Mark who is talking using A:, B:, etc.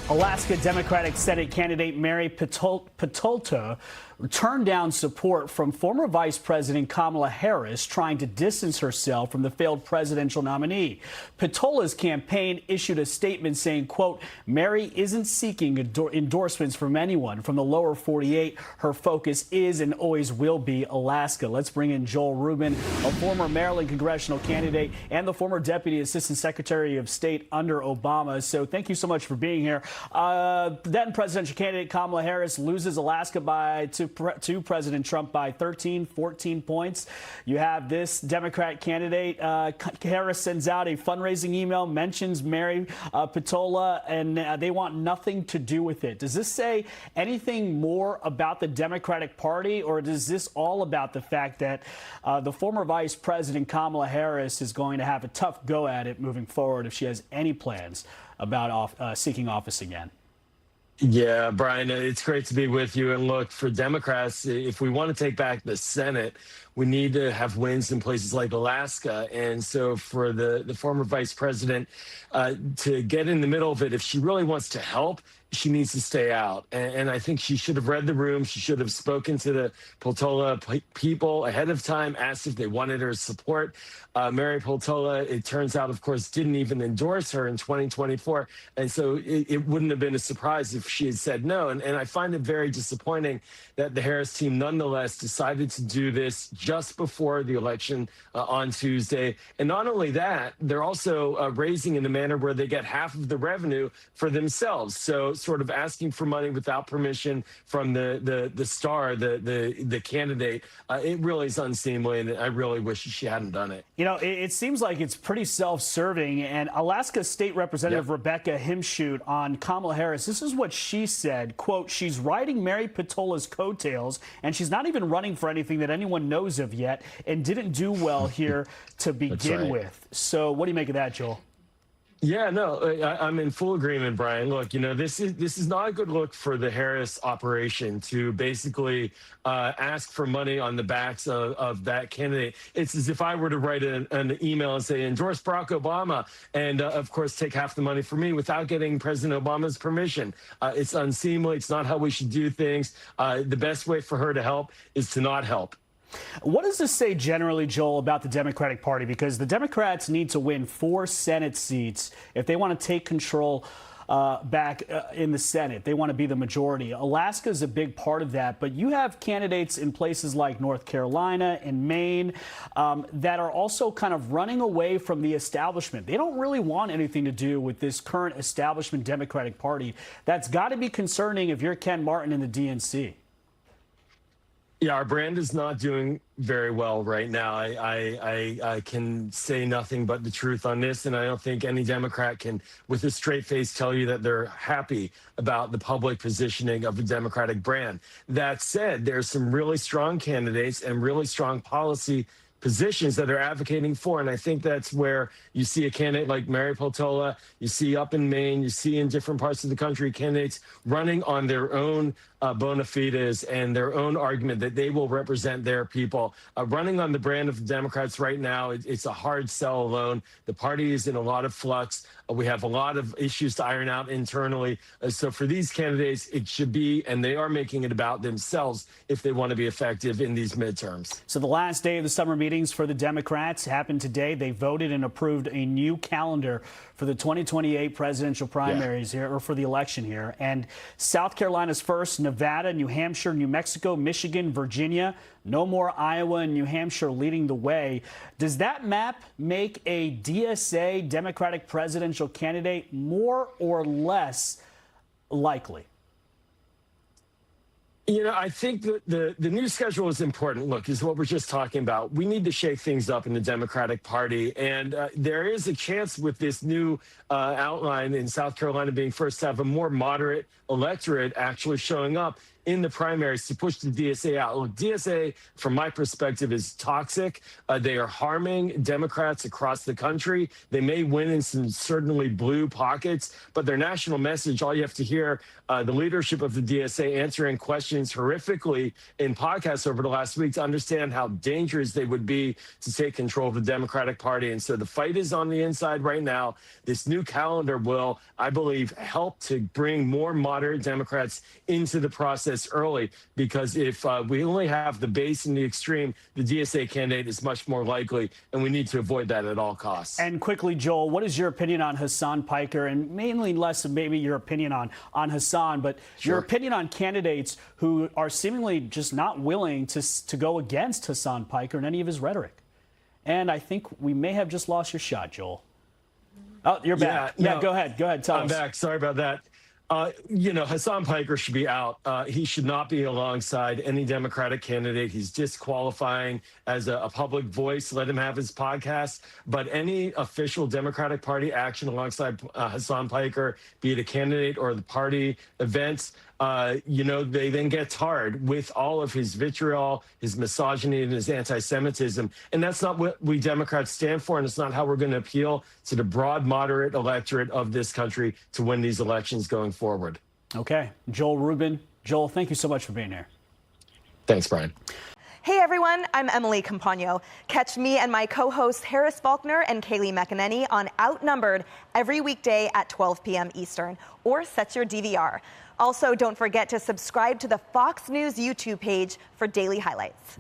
A: Alaska Democratic Senate candidate Mary Petolta turned down support from former Vice President Kamala Harris, trying to distance herself from the failed presidential nominee. Petola's campaign issued a statement saying, quote, Mary isn't seeking endorsements from anyone from the lower 48. Her focus is and always will be Alaska. Let's bring in Joel Rubin, a former Maryland congressional candidate and the former Deputy Assistant Secretary of State under Obama. So thank you so much for being here. Then presidential candidate Kamala Harris loses Alaska to President Trump by 13, 14 points. You have this Democrat candidate. Harris sends out a fundraising email, mentions Mary Petola, and they want nothing to do with it. Does this say anything more about the Democratic Party, or is this all about the fact that the former Vice President Kamala Harris is going to have a tough go at it moving forward if she has any plans about seeking office again?
B: Yeah, Brian, it's great to be with you. And look, for Democrats, if we want to take back the Senate, we need to have wins in places like Alaska. And so for the former vice president to get in the middle of it, if she really wants to help, she needs to stay out. And I think she should have read the room. She should have spoken to the Peltola people ahead of time, asked if they wanted her support. Mary Peltola, it turns out, of course, didn't even endorse her in 2024. And so it wouldn't have been a surprise if she had said no. And I find it very disappointing that the Harris team nonetheless decided to do this just before the election on Tuesday. And not only that, they're also raising in a manner where they get half of the revenue for themselves. So sort of asking for money without permission from the star, the candidate. It really is unseemly, and I really wish she hadn't done it.
A: You know, it seems like it's pretty self-serving. And Alaska State Representative Rebecca Himshoot on Kamala Harris, this is what she said, quote, she's riding Mary Petola's coattails, and she's not even running for anything that anyone knows of yet, and didn't do well here to begin with. So what do you make of that, Joel?
B: Yeah, no, I'm in full agreement, Brian. Look, you know, this is not a good look for the Harris operation to basically ask for money on the backs of that candidate. It's as if I were to write an email and say, endorse Barack Obama, and of course, take half the money for me without getting President Obama's permission. It's unseemly. It's not how we should do things. The best way for her to help is to not help.
A: What does this say generally, Joel, about the Democratic Party? Because the Democrats need to win 4 Senate seats if they want to take control back in the Senate. They want to be the majority. Alaska is a big part of that, but you have candidates in places like North Carolina and Maine that are also kind of running away from the establishment. They don't really want anything to do with this current establishment Democratic Party. That's got to be concerning if you're Ken Martin in the DNC.
B: Yeah, our brand is not doing very well right now. I can say nothing but the truth on this, and I don't think any Democrat can, with a straight face, tell you that they're happy about the public positioning of the Democratic brand. That said, there's some really strong candidates and really strong policy positions that are advocating for. And I think that's where you see a candidate like Mary Peltola, you see up in Maine, you see in different parts of the country candidates running on their own bona fides and their own argument that they will represent their people. Running on the brand of the Democrats right now, it's a hard sell alone. The party is in a lot of flux. We have a lot of issues to iron out internally. So for these candidates, it should be, and they are making it about themselves if they want to be effective in these midterms.
A: So the last day of the summer meetings for the Democrats happened today. They voted and approved a new calendar for the 2028 presidential primaries here, or for the election here. And South Carolina's first, Nevada, New Hampshire, New Mexico, Michigan, Virginia. No more Iowa and New Hampshire leading the way. Does that map make a DSA Democratic presidential candidate more or less likely?
B: You know, I think that the new schedule is important. Look, is what we're just talking about. We need to shake things up in the Democratic Party. And there is a chance with this new outline in South Carolina being first to have a more moderate electorate actually showing up in the primaries to push the DSA out. Look, DSA, from my perspective, is toxic. They are harming Democrats across the country. They may win in some certainly blue pockets, but their national message, all you have to hear the leadership of the DSA answering questions horrifically in podcasts over the last week to understand how dangerous they would be to take control of the Democratic Party. And so the fight is on the inside right now. This new calendar will, I believe, help to bring more moderate Democrats into the process early, because if we only have the base and the extreme, the DSA candidate is much more likely, and we need to avoid that at all costs.
A: And quickly, Joel, what is your opinion on Hassan Piker, and mainly less of maybe your opinion on Hassan, but your opinion on candidates who are seemingly just not willing to go against Hassan Piker in any of his rhetoric? And I think we may have just lost your shot, Joel. Oh, you're back. Yeah, go ahead. Tell us.
B: I'm back. Sorry about that. Hassan Piker should be out. He should not be alongside any Democratic candidate. He's disqualifying as a public voice. Let him have his podcast. But any official Democratic Party action alongside Hassan Piker, be it a candidate or the party events, they then get tarred with all of his vitriol, his misogyny, and his anti-Semitism. And that's not what we Democrats stand for, and it's not how we're going to appeal to the broad, moderate electorate of this country to win these elections going forward.
A: Okay. Joel Rubin. Joel, thank you so much for being here.
B: Thanks, Brian.
C: Hey everyone, I'm Emily Campagno. Catch me and my co-hosts Harris Faulkner and Kaylee McEnany on Outnumbered every weekday at 12 p.m. Eastern, or set your DVR. Also, don't forget to subscribe to the Fox News YouTube page for daily highlights.